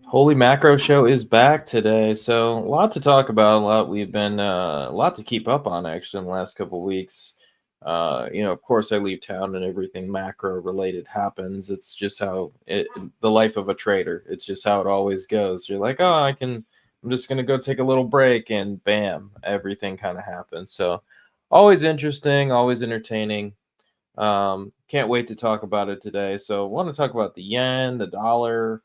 Holy Macro Show is back today, so a lot to talk about. A lot to keep up on actually in the last couple weeks. Of course, I leave town and everything macro related happens. It's just the life of a trader. It's just how it always goes. You're like, oh, I'm just gonna go take a little break, and bam, everything kind of happens. So, always interesting, always entertaining. Can't wait to talk about it today. So, want to talk about the yen, the dollar,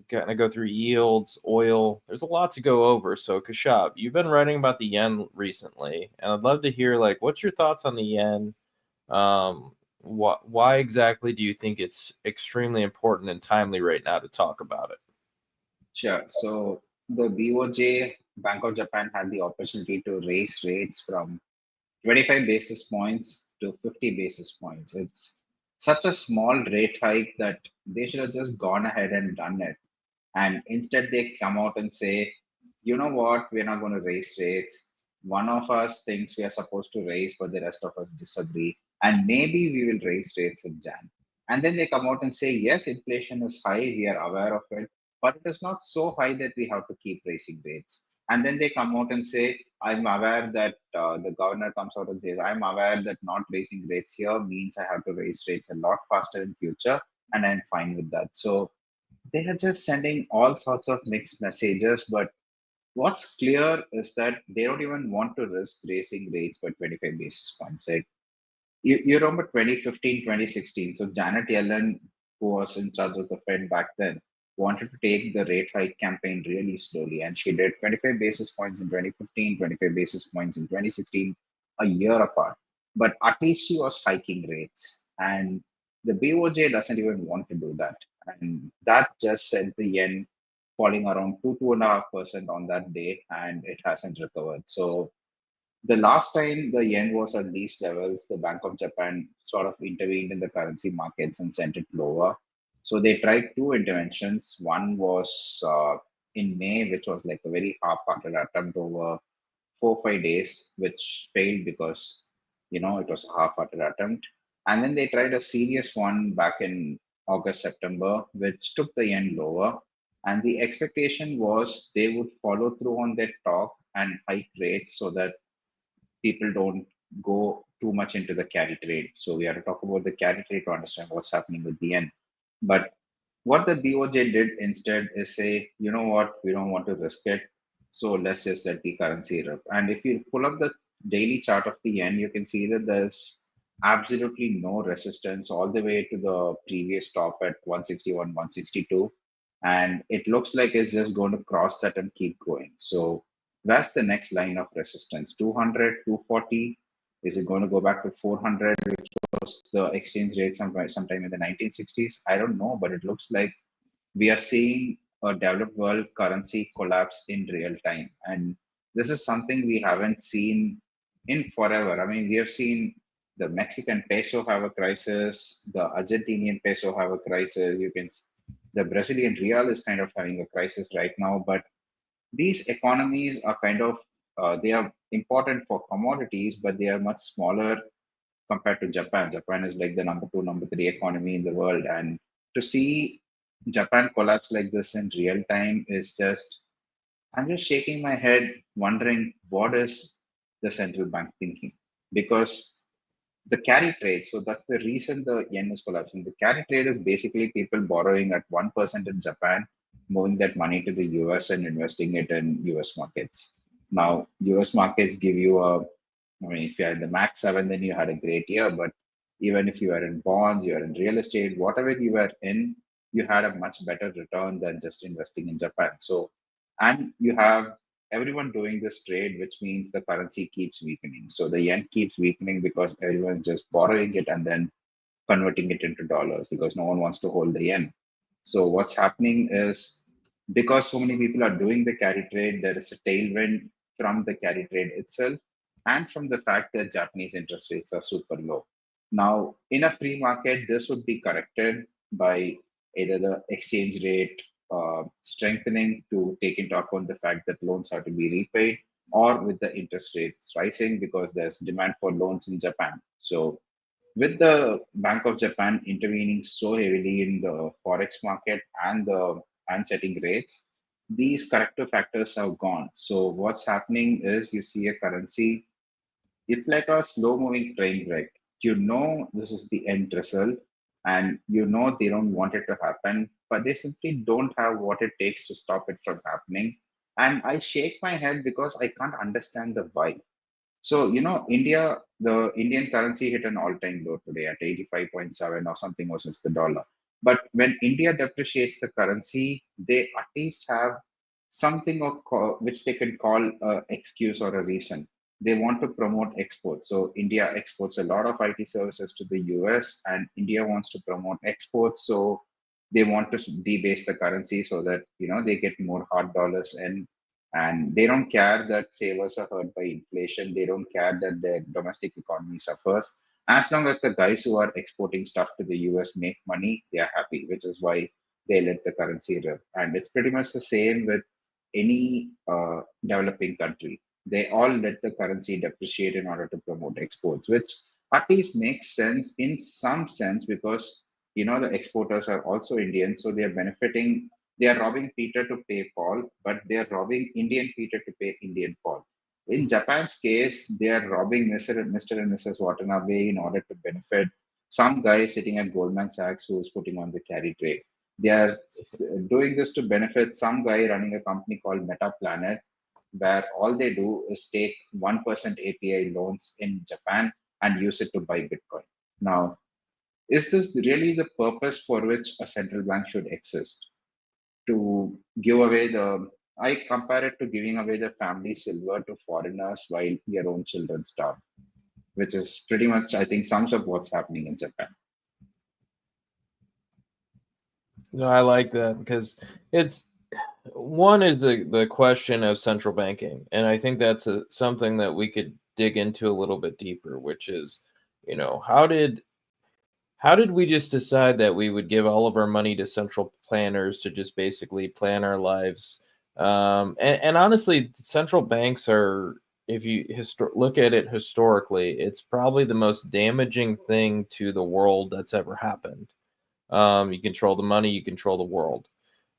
gonna go through yields, oil. There's a lot to go over. So, Kashab, you've been writing about the yen recently, and I'd love to hear what's your thoughts on the yen? Why exactly do you think it's extremely important and timely right now to talk about it? Sure. So the BOJ, Bank of Japan, had the opportunity to raise rates from 25 basis points to 50 basis points. It's such a small rate hike that they should have just gone ahead and done it. And instead, they come out and say, you know what, we're not going to raise rates. One of us thinks we are supposed to raise, but the rest of us disagree. And maybe we will raise rates in Jan. And then they come out and say, yes, inflation is high. We are aware of it, but it is not so high that we have to keep raising rates. And then they come out and say, I'm aware that the governor comes out and says, I'm aware that not raising rates here means I have to raise rates a lot faster in future, and I'm fine with that. So they are just sending all sorts of mixed messages. But what's clear is that they don't even want to risk raising rates by 25 basis points. Like you remember 2015, 2016. So Janet Yellen, who was in charge of the Fed back then, wanted to take the rate hike campaign really slowly. And she did 25 basis points in 2015, 25 basis points in 2016, a year apart. But at least she was hiking rates. And the BOJ doesn't even want to do that. And that just sent the yen falling around 2.5% on that day, and it hasn't recovered. So the last time the yen was at these levels, the Bank of Japan sort of intervened in the currency markets and sent it lower. So they tried two interventions. One was in May, which was like a very half-hearted attempt over 4 5 days, which failed because it was a half-hearted attempt. And then they tried a serious one back in August September, which took the yen lower. And the expectation was they would follow through on their talk and hike rates so that people don't go too much into the carry trade. So we have to talk about the carry trade to understand what's happening with the yen. But what the BOJ did instead is say, you know what, we don't want to risk it. So let's just let the currency rip. And if you pull up the daily chart of the yen, you can see that there's absolutely no resistance all the way to the previous top at 161, 162. And it looks like it's just going to cross that and keep going. So that's the next line of resistance. 200, 240. Is it going to go back to 400, which was the exchange rate sometime in the 1960s? I don't know, but it looks like we are seeing a developed world currency collapse in real time. And this is something we haven't seen in forever. I mean, we have seen the Mexican peso have a crisis, the Argentinian peso have a crisis. The Brazilian real is kind of having a crisis right now, but these economies are kind of they are important for commodities, but they are much smaller compared to Japan. Japan is like the number two, number three economy in the world, and to see Japan collapse like this in real time is just I'm just shaking my head, wondering what is the central bank thinking, because the carry trade. So that's the reason the yen is collapsing. The carry trade is basically people borrowing at 1% in Japan, moving that money to the US and investing it in US markets. Now, US markets give you I mean, if you had the max 7, then you had a great year. But even if you are in bonds, you are in real estate, whatever you were in, you had a much better return than just investing in Japan. So, and you have everyone doing this trade, which means the currency keeps weakening. So the yen keeps weakening because everyone's just borrowing it and then converting it into dollars because no one wants to hold the yen. So what's happening is because so many people are doing the carry trade, there is a tailwind from the carry trade itself and from the fact that Japanese interest rates are super low. Now, in a free market, this would be corrected by either the exchange rate strengthening to take into account the fact that loans have to be repaid, or with the interest rates rising because there's demand for loans in Japan. So, with the Bank of Japan intervening so heavily in the forex market and the and setting rates, these corrective factors have gone. So what's happening is you see a currency, it's like a slow moving train wreck. You know this is the end result, and you know they don't want it to happen, but they simply don't have what it takes to stop it from happening. And I shake my head because I can't understand the why. So, India, the Indian currency hit an all-time low today at 85.7 or something versus the dollar. But when India depreciates the currency, they at least have something which they can call a excuse or a reason. They want to promote exports. So India exports a lot of IT services to the US, and India wants to promote exports. So they want to debase the currency so that they get more hard dollars, and they don't care that savers are hurt by inflation. They don't care that their domestic economy suffers. As long as the guys who are exporting stuff to the US make money, they are happy, which is why they let the currency rip. And it's pretty much the same with any developing country. They all let the currency depreciate in order to promote exports, which at least makes sense in some sense, because the exporters are also Indian, so they are benefiting. They are robbing Peter to pay Paul, but they are robbing Indian Peter to pay Indian Paul. In Japan's case, they are robbing Mr. and Mrs. Watanabe in order to benefit some guy sitting at Goldman Sachs who is putting on the carry trade. They are doing this to benefit some guy running a company called Meta Planet, where all they do is take 1% API loans in Japan and use it to buy Bitcoin. Now, is this really the purpose for which a central bank should exist? To give away I compare it to giving away the family silver to foreigners while your own children starve, which is pretty much, I think, sums up what's happening in Japan. No, I like that because it's one is the question of central banking, and I think that's something that we could dig into a little bit deeper, which is, how did we just decide that we would give all of our money to central planners to just basically plan our lives? And honestly, central banks are, if you look at it historically, it's probably the most damaging thing to the world that's ever happened. You control the money, you control the world.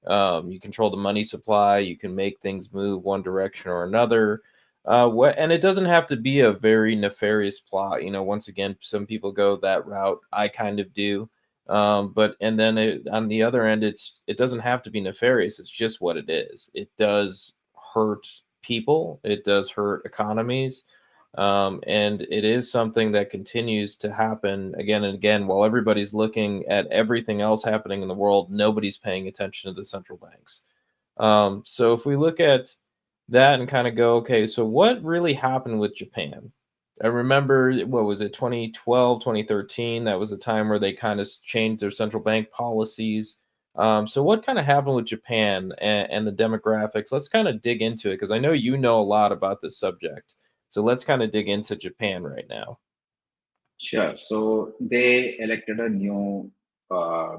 You control the money supply, you can make things move one direction or another. And it doesn't have to be a very nefarious plot. Once again, some people go that route. I kind of do. But and then on the other end, it doesn't have to be nefarious. It's just what it is. It does hurt people. It does hurt economies. And it is something that continues to happen again and again while everybody's looking at everything else happening in the world. Nobody's paying attention to the central banks. So if we look at that and kind of go, okay, so what really happened with Japan? I remember, what was it, 2012, 2013? That was the time where they kind of changed their central bank policies. So what kind of happened with Japan and the demographics? Let's kind of dig into it because I know you know a lot about this subject. So let's kind of dig into Japan right now. Sure. So they elected a new uh,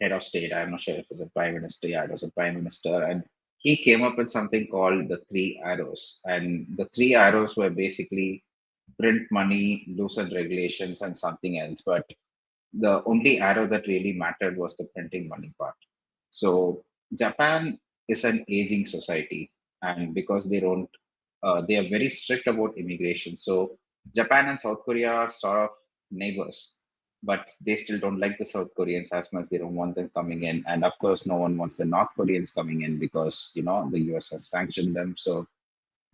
head of state. I'm not sure if it's a prime minister. Yeah, it was a prime minister. And he came up with something called the three arrows. And the three arrows were basically print money, loosen regulations, and something else. But the only arrow that really mattered was the printing money part. So Japan is an aging society, and because they are very strict about immigration. So Japan and South Korea are sort of neighbors, but they still don't like the South Koreans as much. They don't want them coming in, and of course, no one wants the North Koreans coming in because the US has sanctioned them. So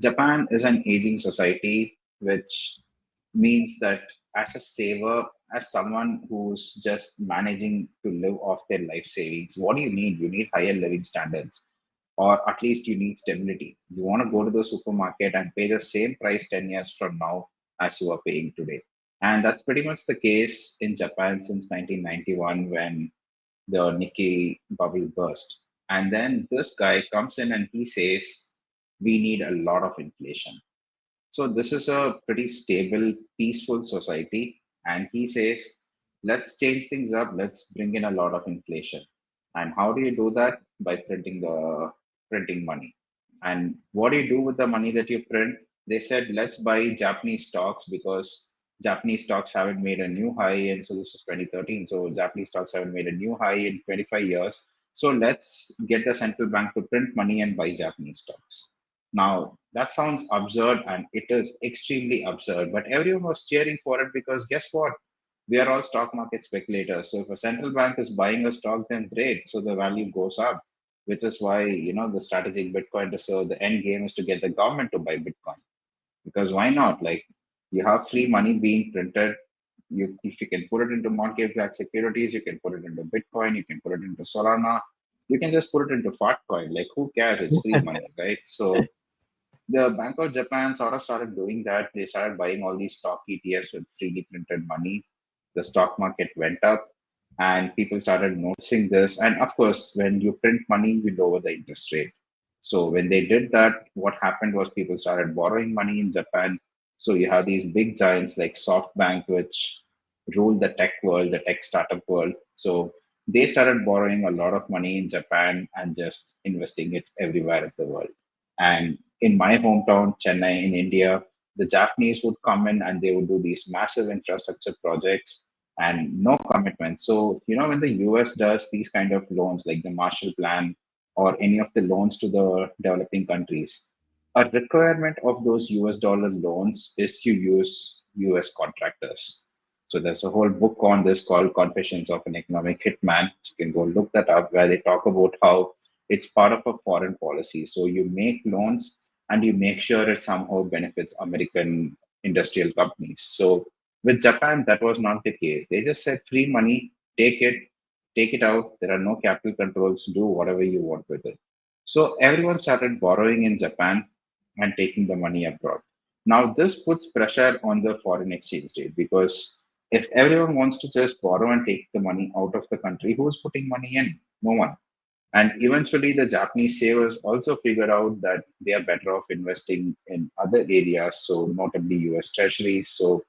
Japan is an aging society, which means that as a saver, as someone who's just managing to live off their life savings, what do you need? You need higher living standards, or at least you need stability. You want to go to the supermarket and pay the same price 10 years from now as you are paying today. And that's pretty much the case in Japan since 1991 when the Nikkei bubble burst. And then this guy comes in and he says, we need a lot of inflation. So this is a pretty stable, peaceful society. And he says, let's change things up. Let's bring in a lot of inflation. And how do you do that? By printing money. And what do you do with the money that you print? They said, let's buy Japanese stocks because Japanese stocks haven't made a new high. And so this is 2013. So Japanese stocks haven't made a new high in 25 years. So let's get the central bank to print money and buy Japanese stocks. Now, that sounds absurd and it is extremely absurd, but everyone was cheering for it because guess what? We are all stock market speculators. So if a central bank is buying a stock, then great. So the value goes up, which is why, the strategic Bitcoin reserve, the end game is to get the government to buy Bitcoin. Because why not? Like you have free money being printed. If you can put it into mortgage-backed securities, you can put it into Bitcoin, you can put it into Solana, you can just put it into Fartcoin. Like who cares? It's free money, right? So the Bank of Japan sort of started doing that. They started buying all these stock ETFs with freely printed money. The stock market went up, and people started noticing this. And of course, when you print money, you lower the interest rate. So when they did that, what happened was people started borrowing money in Japan. So you have these big giants like SoftBank, which rule the tech world, the tech startup world. So they started borrowing a lot of money in Japan and just investing it everywhere in the world. And in my hometown, Chennai, in India, the Japanese would come in and they would do these massive infrastructure projects and no commitment. So, when the US does these kind of loans like the Marshall Plan or any of the loans to the developing countries, a requirement of those US dollar loans is you use US contractors. So there's a whole book on this called Confessions of an Economic Hitman. You can go look that up where they talk about how it's part of a foreign policy. So you make loans and you make sure it somehow benefits American industrial companies. So with Japan, that was not the case. They just said free money, take it out. There are no capital controls, do whatever you want with it. So everyone started borrowing in Japan and taking the money abroad. Now, this puts pressure on the foreign exchange rate because if everyone wants to just borrow and take the money out of the country, who's putting money in? No one. And eventually, the Japanese savers also figured out that they are better off investing in other areas, so notably US treasuries. So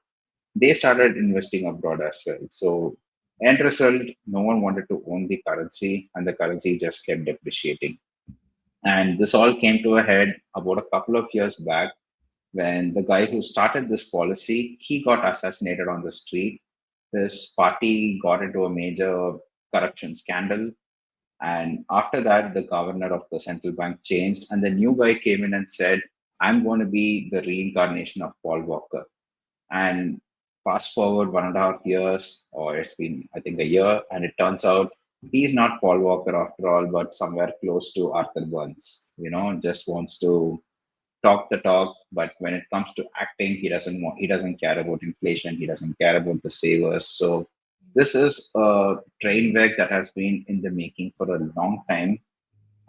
they started investing abroad as well. So, end result, no one wanted to own the currency, and the currency just kept depreciating. And this all came to a head about a couple of years back when the guy who started this policy he got assassinated on the street. This party got into a major corruption scandal, and after that, the governor of the central bank changed, and the new guy came in and said, I'm going to be the reincarnation of Paul Walker. And fast forward 1.5 years, or it's been, I think, a year, and it turns out he's not Paul Walker after all, but somewhere close to Arthur Burns. Just wants to talk the talk, but when it comes to acting, he doesn't care about inflation, he doesn't care about the savers. So this is a train wreck that has been in the making for a long time.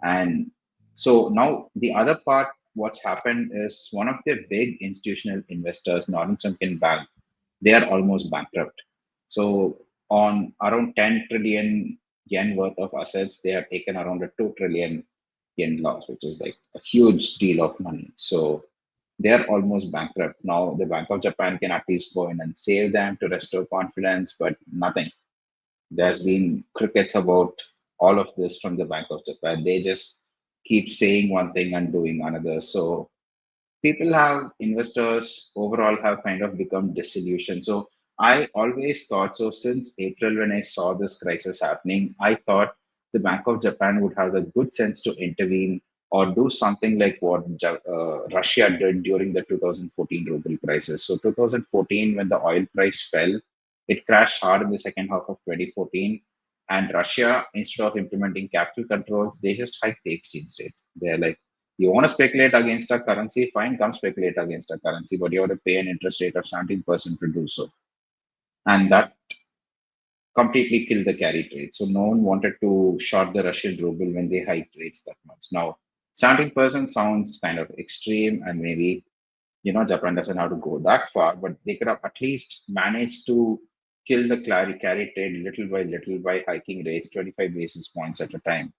And so now the other part, what's happened is one of the big institutional investors, Northern Chunkin Bank, they are almost bankrupt. So on around 10 trillion yen worth of assets, they have taken around a 2 trillion yen loss, which is like a huge deal of money. So they are almost bankrupt. Now the Bank of Japan can at least go in and save them to restore confidence, but nothing. There's been crickets about all of this from the Bank of Japan. They just keep saying one thing and doing another. So people have investors overall have kind of become disillusioned. So I always thought so since April when I saw this crisis happening, I thought the Bank of Japan would have the good sense to intervene or do something like what Russia did during the 2014 ruble crisis. So 2014, when the oil price fell, it crashed hard in the second half of 2014. And Russia, instead of implementing capital controls, they just hiked the exchange rate. They're like, you want to speculate against a currency, fine, come speculate against a currency, but you have to pay an interest rate of 17% to do so. And that completely killed the carry trade. So no one wanted to short the Russian ruble when they hiked rates that much. Now, 17% sounds kind of extreme, and maybe Japan doesn't have to go that far, but they could have at least managed to kill the carry trade little by hiking rates 25 basis points at a time.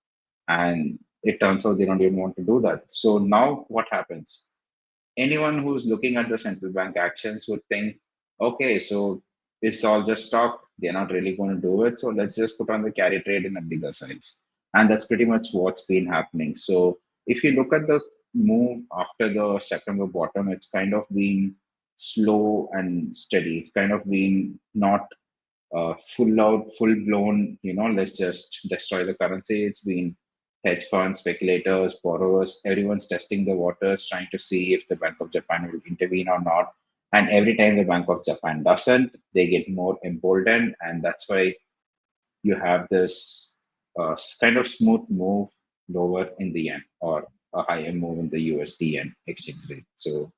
And it turns out they don't even want to do that. So now what happens? Anyone who's looking at the central bank actions would think, okay, so it's all just talk. They're not really going to do it. So let's just put on the carry trade in a bigger size. And that's pretty much what's been happening. So if you look at the move after the September bottom, it's kind of been slow and steady. It's kind of been not full blown, let's just destroy the currency. It's been hedge funds, speculators, borrowers, everyone's testing the waters, trying to see if the Bank of Japan will intervene or not. And every time the Bank of Japan doesn't, they get more emboldened. And that's why you have this kind of smooth move lower in the yen or a higher move in the USD yen exchange rate. So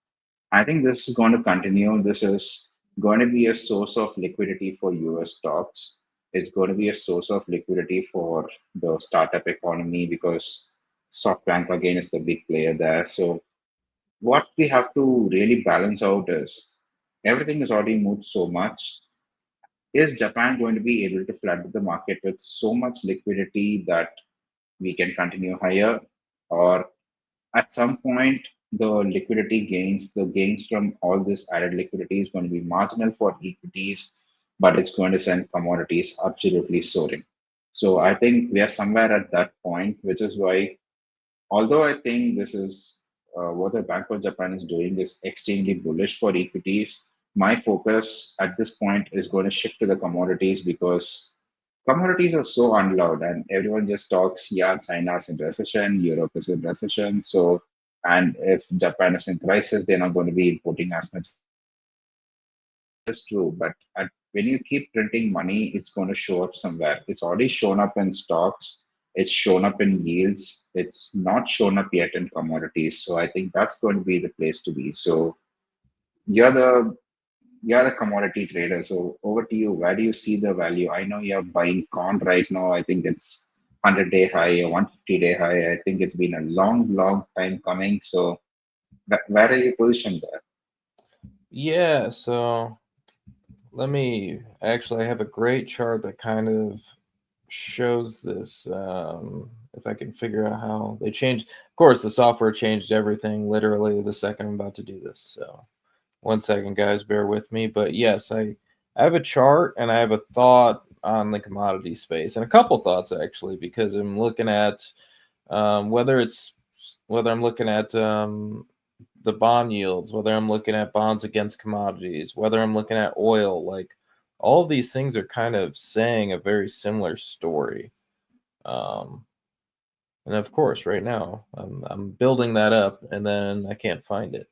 I think this is going to continue. This is going to be a source of liquidity for US stocks. It's going to be a source of liquidity for the startup economy because SoftBank again is the big player there. So what we have to really balance out is everything has already moved so much. Is Japan going to be able to flood the market with so much liquidity that we can continue higher? Or at some point, the liquidity gains, the gains from all this added liquidity is going to be marginal for equities, but it's going to send commodities absolutely soaring. So I think we are somewhere at that point, which is why, although I think this is what the Bank of Japan is doing is extremely bullish for equities, my focus at this point is going to shift to the commodities because commodities are so unloved and everyone just talks, yeah, China's in recession, Europe is in recession. So, and if Japan is in crisis, they're not going to be importing as much. That's true. But when you keep printing money, it's going to show up somewhere. It's already shown up in stocks. It's shown up in yields. It's not shown up yet in commodities. So I think that's going to be the place to be. So you're the you're the commodity trader. So over to you. Where do you see the value? I know you're buying corn right now. I think it's 100-day high, 150-day high. I think it's been a long, long time coming. So where are you positioned there? Yeah, so let me actually, I have a great chart that kind of shows this. If I can figure out how they changed, of course, the software changed everything literally the second I'm about to do this. So, one second, guys, bear with me. But yes, I have a chart and I have a thought on the commodity space and a couple thoughts actually, because I'm looking at whether I'm looking at the bond yields, whether I'm looking at bonds against commodities, whether I'm looking at oil, like all of these things are kind of saying a very similar story. Um, and of course, right now I'm building that up and then I can't find it.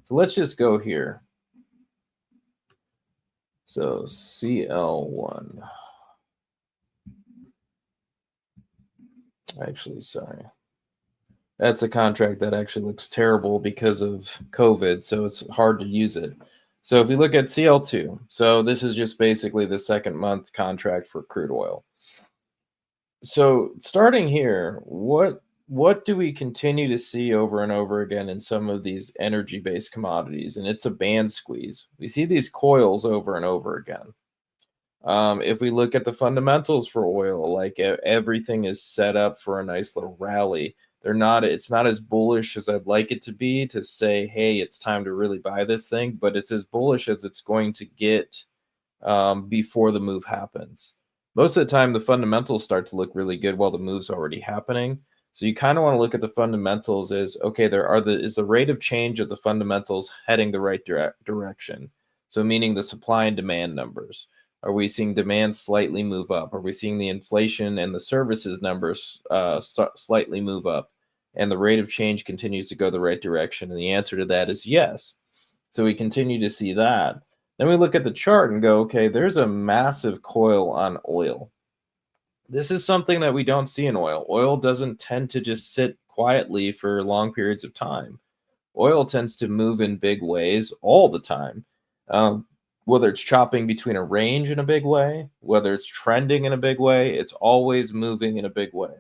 So let's just go here. So CL1. Actually, sorry. That's a contract that actually looks terrible because of COVID, so it's hard to use it. So if we look at CL2, so this is just basically the second month contract for crude oil. So starting here, what do we continue to see over and over again in some of these energy-based commodities? And it's a band squeeze. We see these coils over and over again. If we look at the fundamentals for oil, like everything is set up for a nice little rally. It's not as bullish as I'd like it to be to say, hey, it's time to really buy this thing, but it's as bullish as it's going to get before the move happens. Most of the time, the fundamentals start to look really good while the move's already happening. So you kind of want to look at the fundamentals as, okay, is the rate of change of the fundamentals heading the right direction? So meaning the supply and demand numbers. Are we seeing demand slightly move up? Are we seeing the inflation and the services numbers slightly move up? And the rate of change continues to go the right direction? And the answer to that is yes. So we continue to see that. Then we look at the chart and go, okay, there's a massive coil on oil. This is something that we don't see in oil. Oil doesn't tend to just sit quietly for long periods of time. Oil tends to move in big ways all the time. Whether it's chopping between a range in a big way, whether it's trending in a big way, it's always moving in a big way.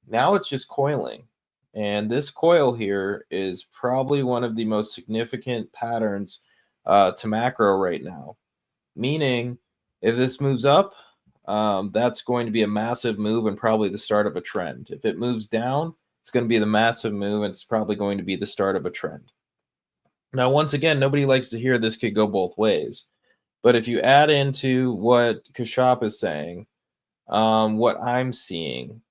Now it's just coiling. And this coil here is probably one of the most significant patterns to macro right now. Meaning, if this moves up, that's going to be a massive move and probably the start of a trend. If it moves down, it's going to be the massive move and it's probably going to be the start of a trend. Now, once again, nobody likes to hear this could go both ways. But if you add into what Kashap is saying, what I'm seeing,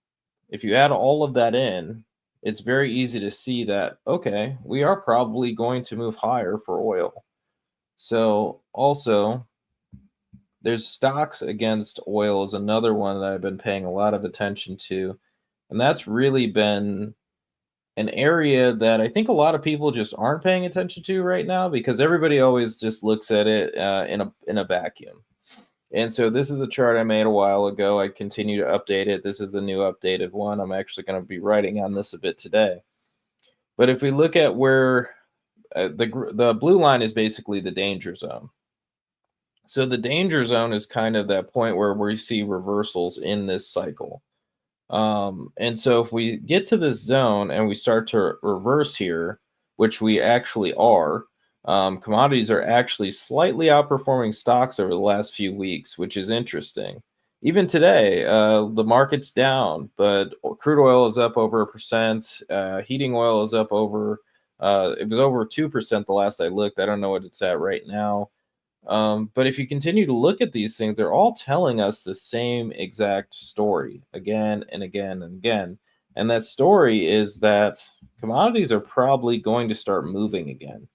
if you add all of that in, it's very easy to see that, okay, we are probably going to move higher for oil. So also, there's stocks against oil is another one that I've been paying a lot of attention to, and that's really been an area that I think a lot of people just aren't paying attention to right now because everybody always just looks at it in a vacuum. And so this is a chart I made a while ago. I continue to update it. This is the new updated one. I'm actually going to be writing on this a bit today. But if we look at where the blue line is basically the danger zone. So the danger zone is kind of that point where we see reversals in this cycle. And so if we get to this zone and we start to reverse here, which we actually are, commodities are actually slightly outperforming stocks over the last few weeks, which is interesting. Even today, the market's down, but crude oil is up over 1%. Heating oil is up over, it was over 2% the last I looked. I don't know what it's at right now. But if you continue to look at these things, they're all telling us the same exact story again and again and again. And that story is that commodities are probably going to start moving again.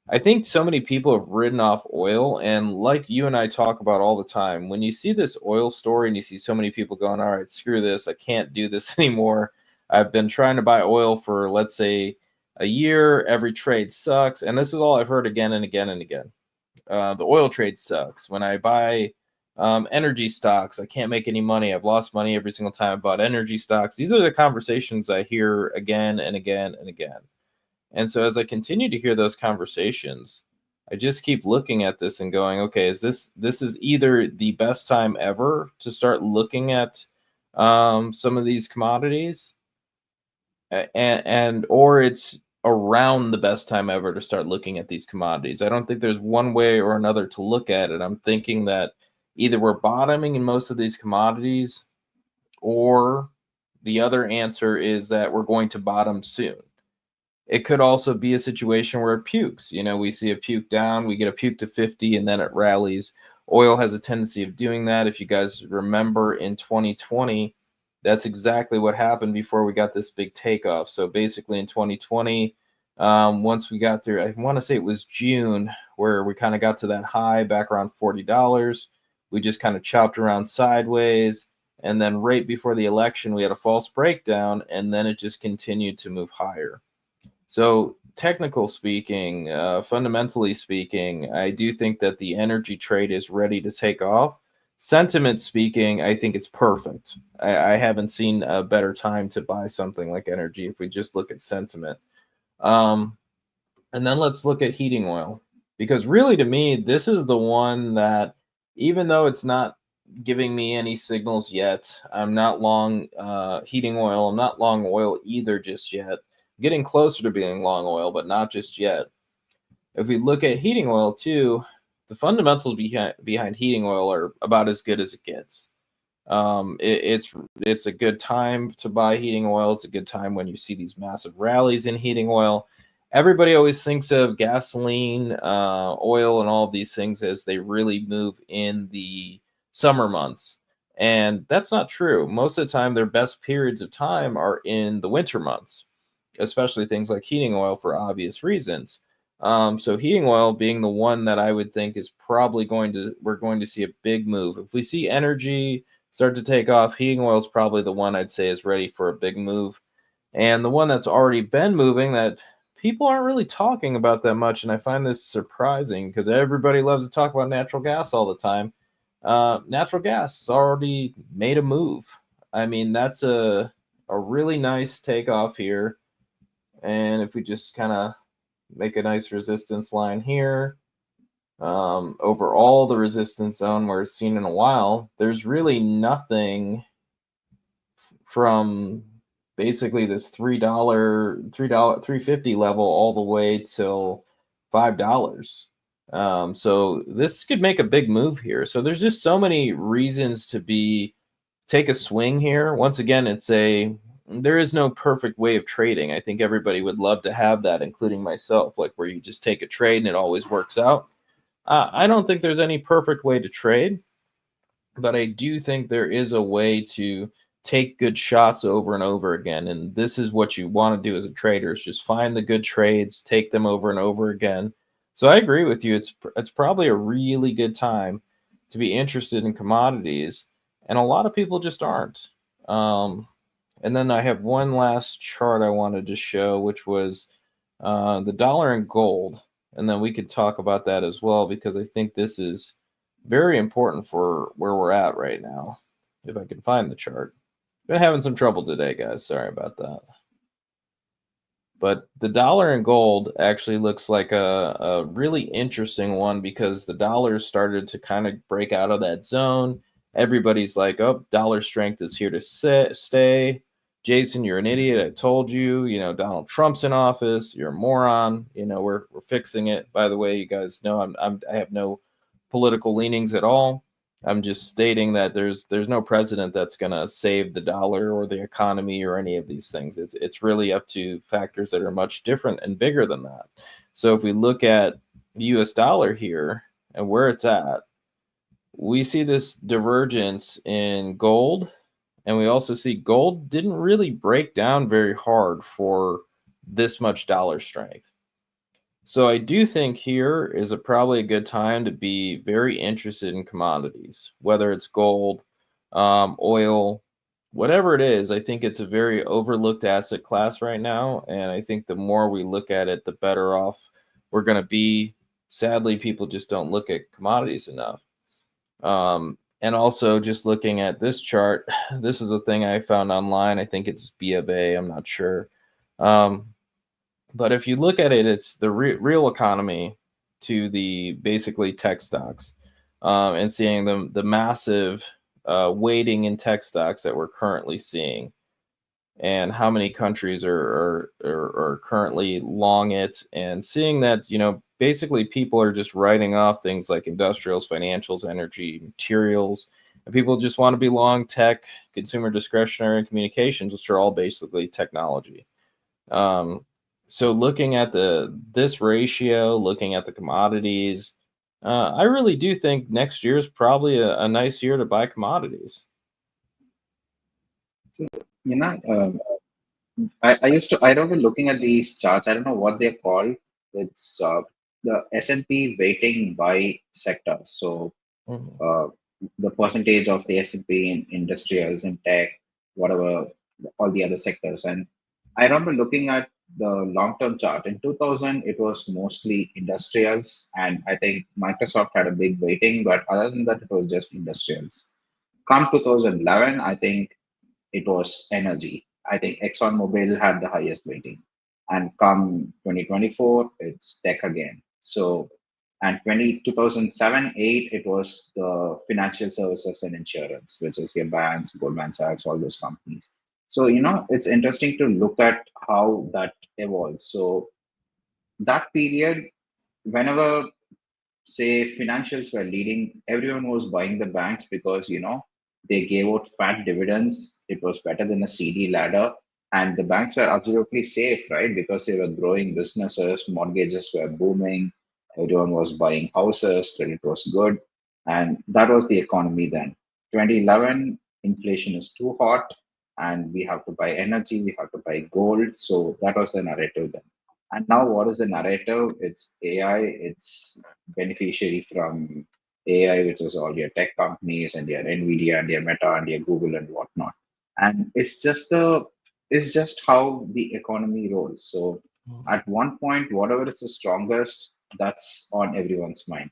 I think so many people have ridden off oil, and like you and I talk about all the time, when you see this oil story and you see so many people going, all right, screw this, I can't do this anymore. I've been trying to buy oil for, let's say, a year. Every trade sucks. And this is all I've heard again and again and again. The oil trade sucks. When I buy energy stocks, I can't make any money. I've lost money every single time I bought energy stocks. These are the conversations I hear again and again and again. And so as I continue to hear those conversations, I just keep looking at this and going, okay, this is either the best time ever to start looking at some of these commodities, and or it's around the best time ever to start looking at these commodities. I don't think there's one way or another to look at it. I'm thinking that either we're bottoming in most of these commodities, or the other answer is that we're going to bottom soon. It could also be a situation where it pukes. You know, we see a puke down, we get a puke to 50, and then it rallies. Oil has a tendency of doing that. If you guys remember in 2020, that's exactly what happened before we got this big takeoff. So basically in 2020, once we got through, I want to say it was June, where we kind of got to that high back around $40. We just kind of chopped around sideways. And then right before the election, we had a false breakdown, and then it just continued to move higher. So technical speaking, fundamentally speaking, I do think that the energy trade is ready to take off. Sentiment speaking, I think it's perfect. I haven't seen a better time to buy something like energy if we just look at sentiment. And then let's look at heating oil, because really to me, this is the one that, even though it's not giving me any signals yet, I'm not long heating oil. I'm not long oil either just yet. Getting closer to being long oil, but not just yet. If we look at heating oil too, the fundamentals behind heating oil are about as good as it gets. It's a good time to buy heating oil. It's a good time when you see these massive rallies in heating oil. Everybody always thinks of gasoline, oil, and all of these things as they really move in the summer months. And that's not true. Most of the time, their best periods of time are in the winter months, especially things like heating oil for obvious reasons. So heating oil being the one that I would think is probably we're going to see a big move. If we see energy start to take off, heating oil is probably the one I'd say is ready for a big move. And the one that's already been moving that people aren't really talking about that much, and I find this surprising because everybody loves to talk about natural gas all the time. Natural gas has already made a move. I mean, that's a really nice takeoff here. And if we just kind of make a nice resistance line here, over all the resistance zone we're seen in a while, there's really nothing from basically this $3.50 level all the way till $5. So this could make a big move here. So there's just so many reasons to take a swing here. Once again, there is no perfect way of trading. I think everybody would love to have that, including myself, like where you just take a trade and it always works out. I don't think there's any perfect way to trade, but I do think there is a way to take good shots over and over again. And this is what you want to do as a trader, is just find the good trades, take them over and over again. So I agree with you. It's probably a really good time to be interested in commodities, and a lot of people just aren't. And then I have one last chart I wanted to show, which was the dollar and gold, and then we could talk about that as well because I think this is very important for where we're at right now. If I can find the chart, been having some trouble today, guys. Sorry about that. But the dollar and gold actually looks like a really interesting one because the dollar started to kind of break out of that zone. Everybody's like, oh, dollar strength is here to stay. Jason, you're an idiot. I told you, Donald Trump's in office. You're a moron. We're fixing it. By the way, you guys know I have no political leanings at all. I'm just stating that there's no president that's going to save the dollar or the economy or any of these things. It's really up to factors that are much different and bigger than that. So if we look at the US dollar here and where it's at, we see this divergence in gold, and we also see gold didn't really break down very hard for this much dollar strength. So I do think here is probably a good time to be very interested in commodities, whether it's gold, oil, whatever it is. I think it's a very overlooked asset class right now, and I think the more we look at it, the better off we're going to be. Sadly, people just don't look at commodities enough. And also, just looking at this chart, this is a thing I found online. I think it's B of A. I'm not sure. But if you look at it, it's the real economy to the basically tech stocks, and seeing the massive weighting in tech stocks that we're currently seeing, and how many countries are currently long it, and seeing that basically people are just writing off things like industrials, financials, energy, materials, and people just want to be long tech, consumer discretionary, and communications, which are all basically technology. So looking at this ratio, looking at the commodities, I really do think next year is probably a nice year to buy commodities. So, you know, I remember looking at these charts. I don't know what they're called. It's the S&P weighting by sector. So uh, the percentage of the S&P in industrials and tech, whatever, all the other sectors. And I remember looking at the long-term chart. In 2000, it was mostly industrials, and I think Microsoft had a big weighting, but other than that, it was just industrials. Come 2011, I think it was energy. I think ExxonMobil had the highest weighting. And come 2024, it's tech again. So, and 2007, 8, it was the financial services and insurance, which is your banks, Goldman Sachs, all those companies. So, it's interesting to look at how that evolves. So, that period, whenever say financials were leading, everyone was buying the banks because they gave out fat dividends. It was better than a CD ladder, and the banks were absolutely safe, right? Because they were growing businesses, mortgages were booming, everyone was buying houses, credit was good, and that was the economy then. 2011, inflation is too hot, and we have to buy energy, we have to buy gold. So that was the narrative then. And now, what is the narrative? It's AI. It's beneficiary from AI, which is all your tech companies and your Nvidia and your Meta and your Google and whatnot. And it's just how the economy rolls. So at one point, whatever is the strongest, that's on everyone's mind,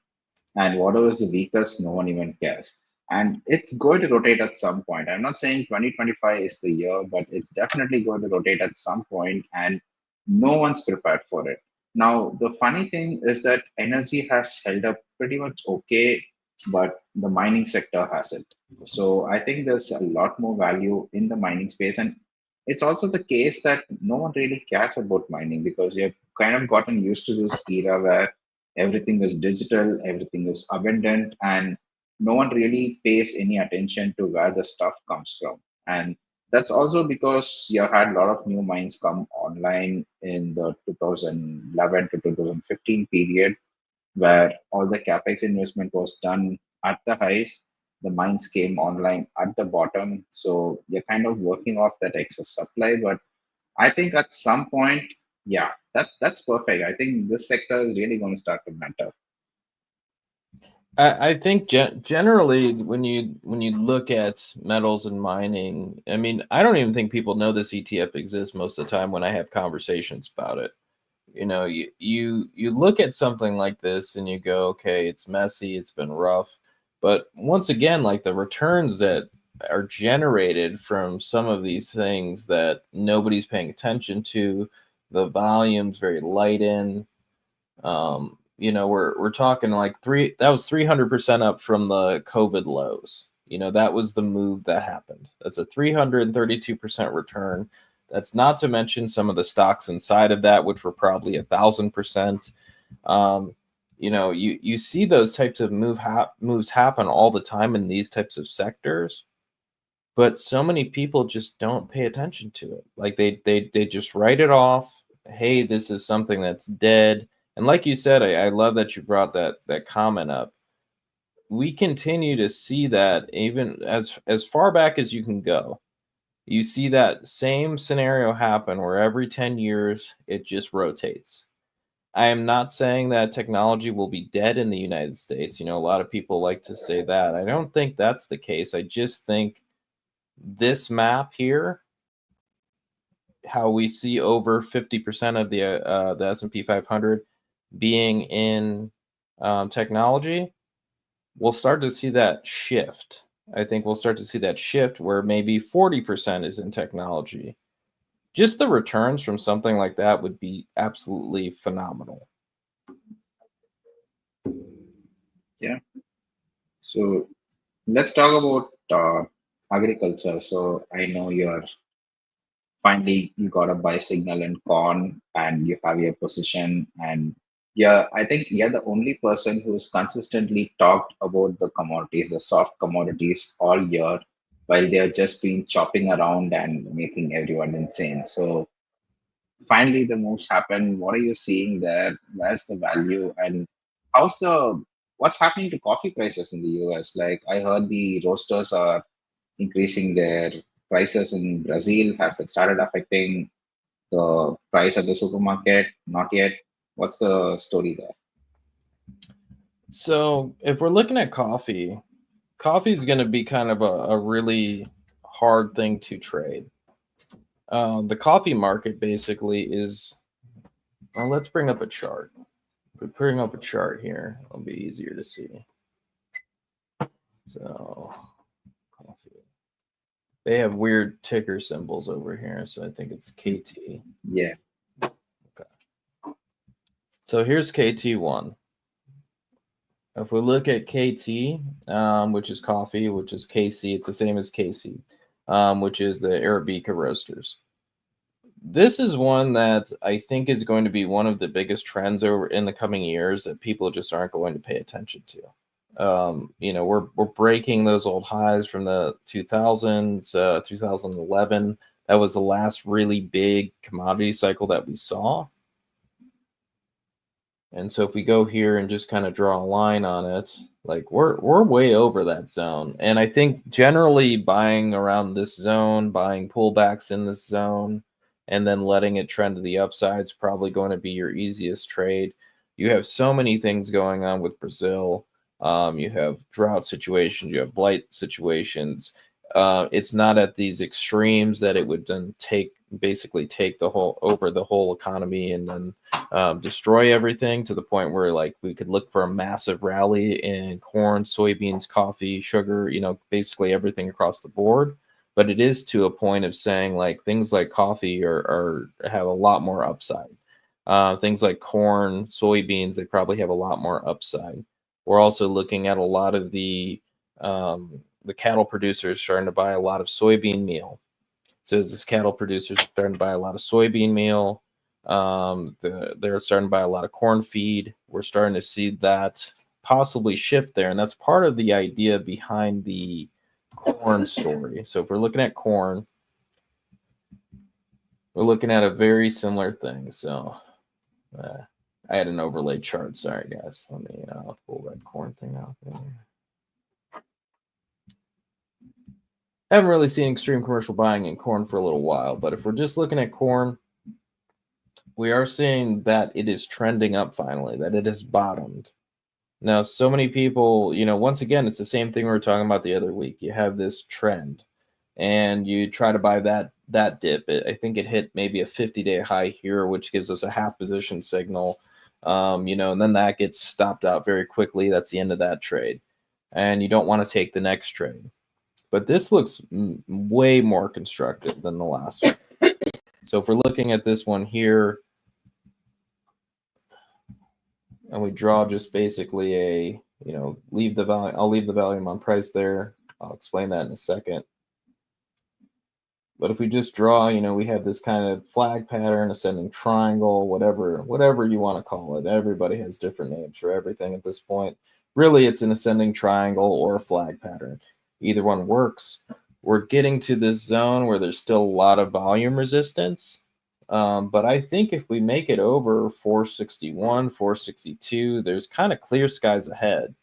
and whatever is the weakest, no one even cares. And it's going to rotate at some point. I'm not saying 2025 is the year, but it's definitely going to rotate at some point, and no one's prepared for it. Now, the funny thing is that energy has held up pretty much okay, but the mining sector hasn't. So I think there's a lot more value in the mining space. And it's also the case that no one really cares about mining because you've kind of gotten used to this era where everything is digital, everything is abundant, and no one really pays any attention to where the stuff comes from. And that's also because you had a lot of new mines come online in the 2011 to 2015 period, where all the capex investment was done at the highs. The mines came online at the bottom. So you're kind of working off that excess supply. But I think at some point, yeah, that's perfect. I think this sector is really going to start to matter. I think generally when you look at metals and mining, I mean, I don't even think people know this ETF exists most of the time when I have conversations about it. You know, you look at something like this and you go, okay, it's messy, it's been rough, but once again, like the returns that are generated from some of these things that nobody's paying attention to, the volume's very light in. You know, we're talking like that was 300% up from the COVID lows. You know, that was the move that happened. That's a 332% return. That's not to mention some of the stocks inside of that, which were probably 1,000%. You know, you see those types of moves happen all the time in these types of sectors, but so many people just don't pay attention to it. Like they just write it off. Hey, this is something that's dead. And like you said, I love that you brought that comment up. We continue to see that even as far back as you can go. You see that same scenario happen where every 10 years it just rotates. I am not saying that technology will be dead in the United States. You know, a lot of people like to say that. I don't think that's the case. I just think this map here, how we see over 50% of the S&P 500 being in technology, we'll start to see that shift. I think we'll start to see that shift where maybe 40% is in technology. Just the returns from something like that would be absolutely phenomenal. Yeah. So let's talk about agriculture. So I know you're finally you got a buy signal in corn and you have your position, and yeah, I think you're the only person who's consistently talked about the commodities, the soft commodities all year, while they're just been chopping around and making everyone insane. So finally the moves happen. What are you seeing there? Where's the value, and how's the what's happening to coffee prices in the US? Like I heard the roasters are increasing their prices in Brazil. Has that started affecting the price at the supermarket? Not yet. What's the story there? So if we're looking at coffee is going to be kind of a really hard thing to trade. The coffee market basically is. Well, let's bring up a chart. If we bring up a chart here, it'll be easier to see. So, coffee. They have weird ticker symbols over here, so I think it's KT. Yeah. Okay. So here's KT1. If we look at KT, which is coffee, which is KC, it's the same as KC, which is the Arabica roasters. This is one that I think is going to be one of the biggest trends over in the coming years that people just aren't going to pay attention to. You know, we're breaking those old highs from the 2000s, 2011. That was the last really big commodity cycle that we saw. And so if we go here and just kind of draw a line on it, like we're way over that zone. And I think generally buying around this zone, buying pullbacks in this zone, and then letting it trend to the upside is probably going to be your easiest trade. You have so many things going on with Brazil. You have drought situations, you have blight situations. It's not at these extremes that it would then basically take the whole economy and then destroy everything to the point where like we could look for a massive rally in corn, soybeans, coffee, sugar, you know, basically everything across the board. But it is to a point of saying like things like coffee are have a lot more upside. Things like corn, soybeans, they probably have a lot more upside. We're also looking at a lot of the cattle producers starting to buy a lot of soybean meal. So as this cattle producers are starting to buy a lot of soybean meal, they're starting to buy a lot of corn feed. We're starting to see that possibly shift there, and that's part of the idea behind the corn story. So if we're looking at corn, we're looking at a very similar thing. So I had an overlay chart. Sorry, guys. Let me pull that corn thing out there. Haven't really seen extreme commercial buying in corn for a little while, but if we're just looking at corn, we are seeing that it is trending up finally, that it has bottomed. Now, so many people, once again, it's the same thing we were talking about the other week. You have this trend, and you try to buy that dip. I think it hit maybe a 50-day high here, which gives us a half position signal. And then that gets stopped out very quickly. That's the end of that trade, and you don't want to take the next trade. But this looks way more constructive than the last one. So if we're looking at this one here, and we draw just basically a, leave the volume. I'll leave the volume on price there. I'll explain that in a second. But if we just draw, we have this kind of flag pattern, ascending triangle, whatever you want to call it. Everybody has different names for everything at this point. Really, it's an ascending triangle or a flag pattern. Either one works. We're getting to this zone where there's still a lot of volume resistance. But I think if we make it over 461, 462, there's kind of clear skies ahead.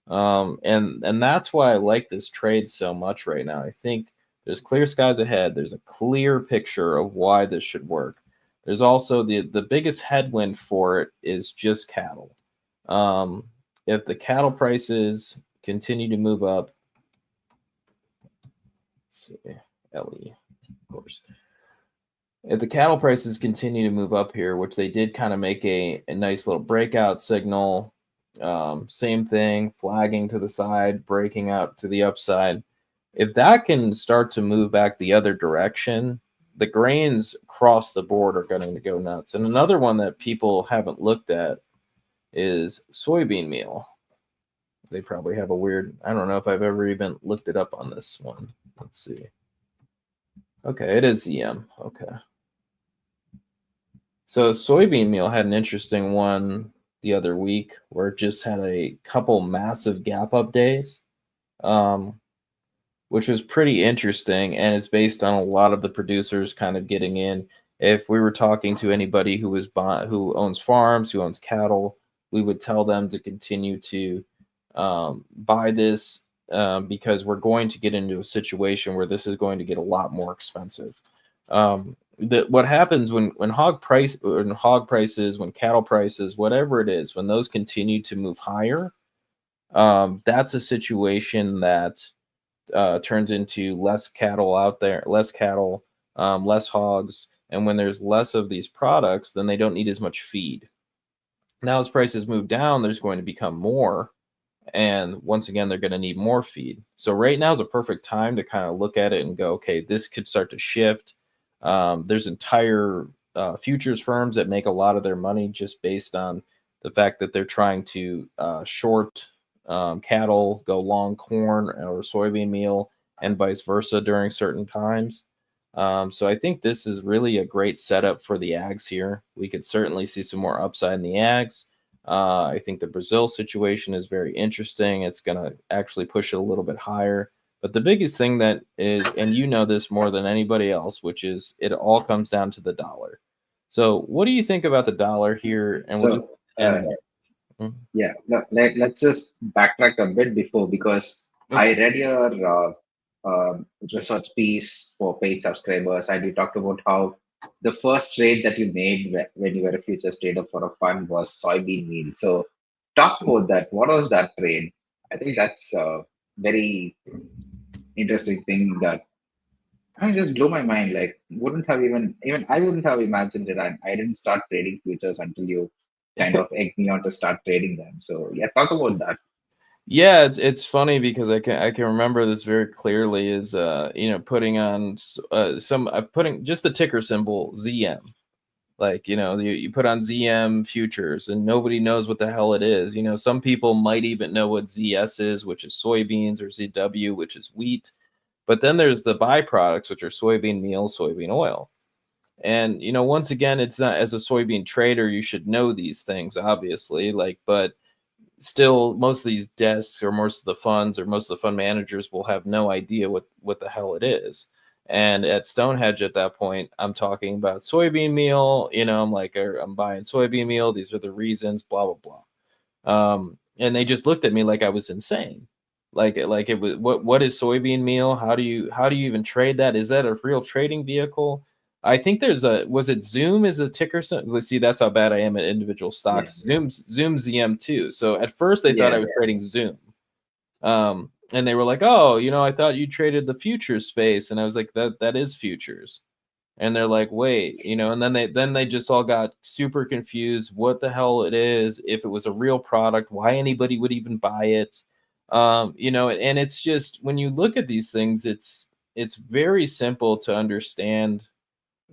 And that's why I like this trade so much right now. I think there's clear skies ahead. There's a clear picture of why this should work. There's also the biggest headwind for it is just cattle. If the cattle prices continue to move up, let's see, LE, of course. If the cattle prices continue to move up here, which they did kind of make a nice little breakout signal, same thing, flagging to the side, breaking out to the upside. If that can start to move back the other direction, the grains across the board are going to go nuts. And another one that people haven't looked at is soybean meal. They probably have a weird, I don't know if I've ever even looked it up on this one. Let's see. Okay, it is EM. Okay. So soybean meal had an interesting one the other week where it just had a couple massive gap up days, which was pretty interesting. And it's based on a lot of the producers kind of getting in. If we were talking to anybody who owns farms, who owns cattle, we would tell them to continue to buy this because we're going to get into a situation where this is going to get a lot more expensive. What happens when hog prices, when cattle prices, whatever it is, when those continue to move higher, that's a situation that turns into less cattle out there, less cattle, less hogs. And when there's less of these products, then they don't need as much feed. Now, as prices move down, there's going to become more. And once again, they're going to need more feed. So right now is a perfect time to kind of look at it and go, okay, this could start to shift. There's entire futures firms that make a lot of their money just based on the fact that they're trying to short cattle, go long corn or soybean meal, and vice versa during certain times. So I think this is really a great setup for the ags here. We could certainly see some more upside in the ags. I think the Brazil situation is very interesting. It's going to actually push it a little bit higher. But the biggest thing that is, and you know this more than anybody else, which is it all comes down to the dollar. So what do you think about the dollar here? And we'll just end there. Yeah, let's just backtrack a bit before, because I read your research piece for paid subscribers, and you talked about how the first trade that you made when you were a futures trader for a fund was soybean meal. So talk about that. What was that trade? I think that's a very interesting thing that I just blew my mind. Like, wouldn't have even I wouldn't have imagined it. And I didn't start trading futures until you kind of egged me on to start trading them. So yeah, talk about that. Yeah, it's funny because I can remember this very clearly. Is putting on putting just the ticker symbol ZM, like you put on ZM futures and nobody knows what the hell it is. Some people might even know what ZS is, which is soybeans, or ZW, which is wheat. But then there's the byproducts, which are soybean meal, soybean oil. And once again, it's not, as a soybean trader, you should know these things, obviously, but still, most of these desks or most of the funds or most of the fund managers will have no idea what the hell it is. And at Stonehenge at that point, I'm talking about soybean meal. I'm like, I'm buying soybean meal. These are the reasons, blah, blah, blah. And they just looked at me like I was insane. Like it was, what is soybean meal? How do you even trade that? Is that a real trading vehicle? I think was it Zoom is a ticker symbol? Let's see, that's how bad I am at individual Yeah, stocks. Zoom's ZM2. So at first they thought I yeah, was trading Zoom. And they were like, "Oh, I thought you traded the futures space." And I was like, "That is futures." And they're like, "Wait," and then they just all got super confused what the hell it is, if it was a real product, why anybody would even buy it. And it's just when you look at these things, it's very simple to understand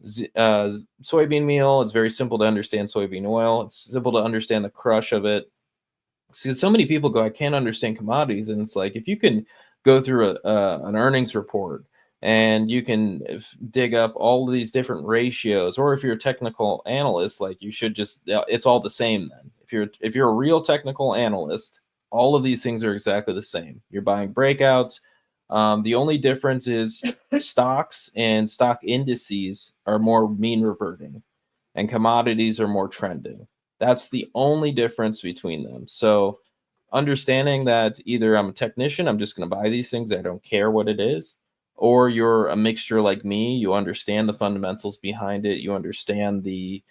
soybean meal. It's very simple to understand soybean oil. It's simple to understand the crush of it. See, so many people go, I can't understand commodities, and it's like if you can go through an earnings report and you can dig up all of these different ratios, or if you're a technical analyst, like you should just it's all the same. Then if you're a real technical analyst, all of these things are exactly the same. You're buying breakouts. The only difference is stocks and stock indices are more mean reverting, and commodities are more trending. That's the only difference between them. So understanding that either I'm a technician, I'm just going to buy these things, I don't care what it is, or you're a mixture like me, you understand the fundamentals behind it, you understand the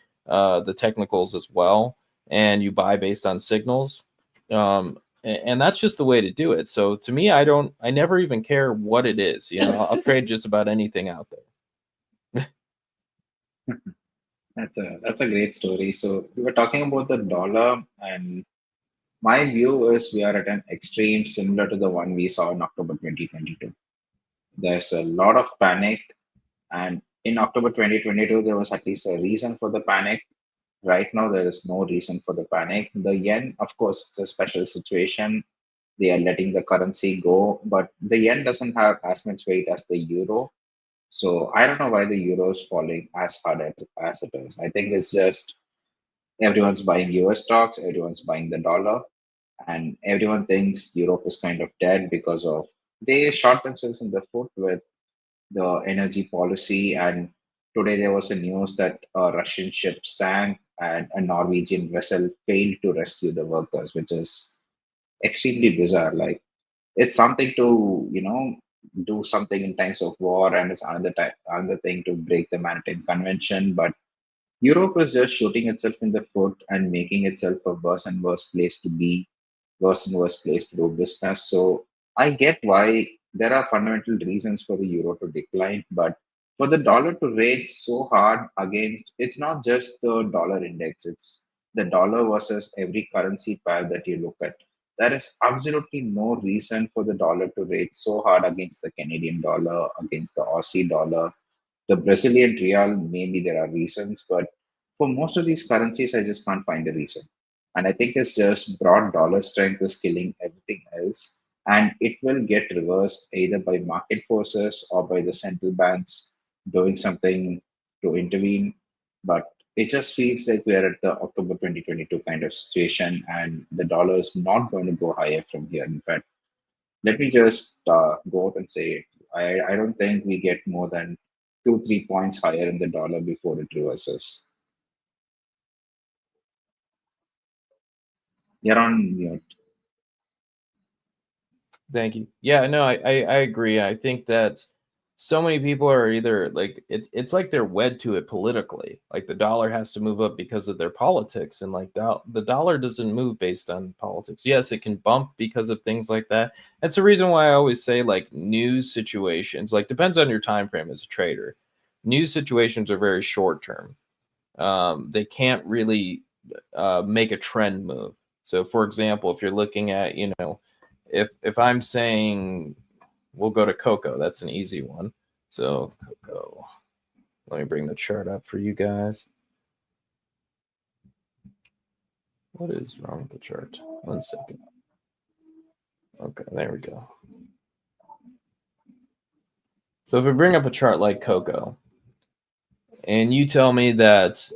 technicals as well, and you buy based on signals. And that's just the way to do it. So to me, I never even care what it is. I'll trade just about anything out there. that's a great story. So we were talking about the dollar, and my view is we are at an extreme similar to the one we saw in October 2022. There's a lot of panic, and in October 2022, there was at least a reason for the panic. Right now, there is no reason for the panic. The yen, of course, it's a special situation. They are letting the currency go, but the yen doesn't have as much weight as the euro. So I don't know why the euro is falling as hard as it is. I think it's just everyone's buying US stocks, everyone's buying the dollar, and everyone thinks Europe is kind of dead because of they shot themselves in the foot with the energy policy. And today there was a news that a Russian ship sank and a Norwegian vessel failed to rescue the workers, which is extremely bizarre. Like it's something to do something in times of war, and it's another thing to break the Maritime Convention. But Europe is just shooting itself in the foot and making itself a worse and worse place to be, worse and worse place to do business. So I get why there are fundamental reasons for the euro to decline, but for the dollar to rage so hard against, it's not just the dollar index, it's the dollar versus every currency pair that you look at. There is absolutely no reason for the dollar to rage so hard against the Canadian dollar, against the Aussie dollar, the Brazilian real. Maybe there are reasons, but for most of these currencies, I just can't find a reason. And I think it's just broad dollar strength is killing everything else. And it will get reversed either by market forces or by the central banks doing something to intervene. But it just feels like we are at the October 2022 kind of situation, and the dollar is not going to go higher from here. In fact, let me just go out and say it. I don't think we get more than 2, 3 points higher in the dollar before it reverses. You're on mute. Thank you. Yeah, no, I agree. I think that so many people are either like it's like they're wed to it politically. Like the dollar has to move up because of their politics, and like the dollar doesn't move based on politics. Yes, it can bump because of things like that. That's the reason why I always say like news situations, like depends on your time frame as a trader. News situations are very short term. They can't really make a trend move. So, for example, if you're looking at, if I'm saying we'll go to cocoa, that's an easy one. So, cocoa. Let me bring the chart up for you guys. What is wrong with the chart? 1 second. Okay, there we go. So, if we bring up a chart like cocoa, and you tell me that,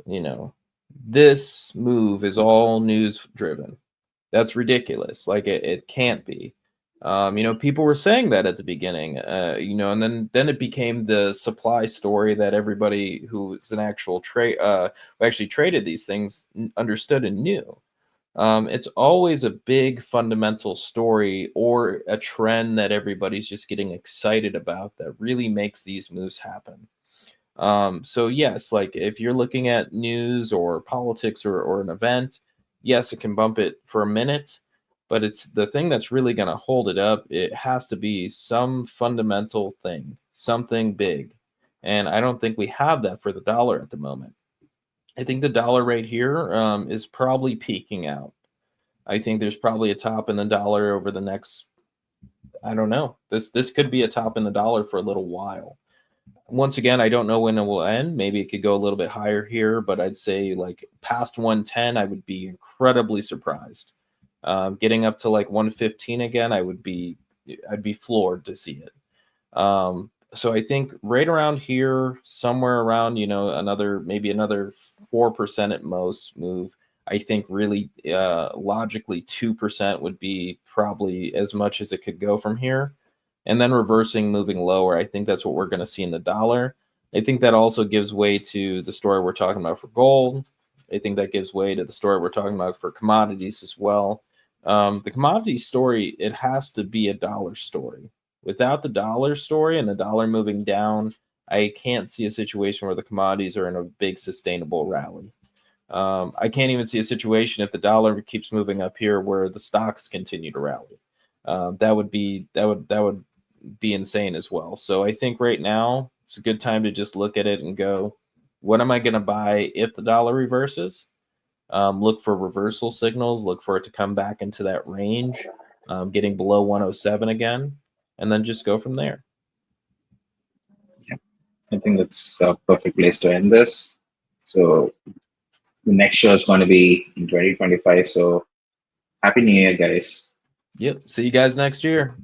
this move is all news driven, that's ridiculous. Like it can't be. People were saying that at the beginning, and then it became the supply story that everybody who's an actual trade, who actually traded these things understood and knew. It's always a big fundamental story or a trend that everybody's just getting excited about that really makes these moves happen. So yes, like if you're looking at news or politics or an event, yes, it can bump it for a minute, but it's the thing that's really going to hold it up. It has to be some fundamental thing, something big. And I don't think we have that for the dollar at the moment. I think the dollar right here is probably peaking out. I think there's probably a top in the dollar over the next, I don't know. This could be a top in the dollar for a little while. Once again, I don't know when it will end. Maybe it could go a little bit higher here, but I'd say like past 110, I would be incredibly surprised. Getting up to like 115 again, I'd be floored to see it. So I think right around here, somewhere around, maybe another 4% at most move. I think really logically 2% would be probably as much as it could go from here. And then reversing, moving lower. I think that's what we're going to see in the dollar. I think that also gives way to the story we're talking about for gold. I think that gives way to the story we're talking about for commodities as well. The commodity story, it has to be a dollar story. Without the dollar story and the dollar moving down, I can't see a situation where the commodities are in a big sustainable rally. I can't even see a situation if the dollar keeps moving up here where the stocks continue to rally. That would be insane as well. So I think right now it's a good time to just look at it and go, what am I going to buy if the dollar reverses? Look for reversal signals. Look for it to come back into that range, getting below 107 again, and then just go from there. Yeah, I think that's a perfect place to end this. So the next show is going to be in 2025. So happy New Year, guys. Yep. See you guys next year.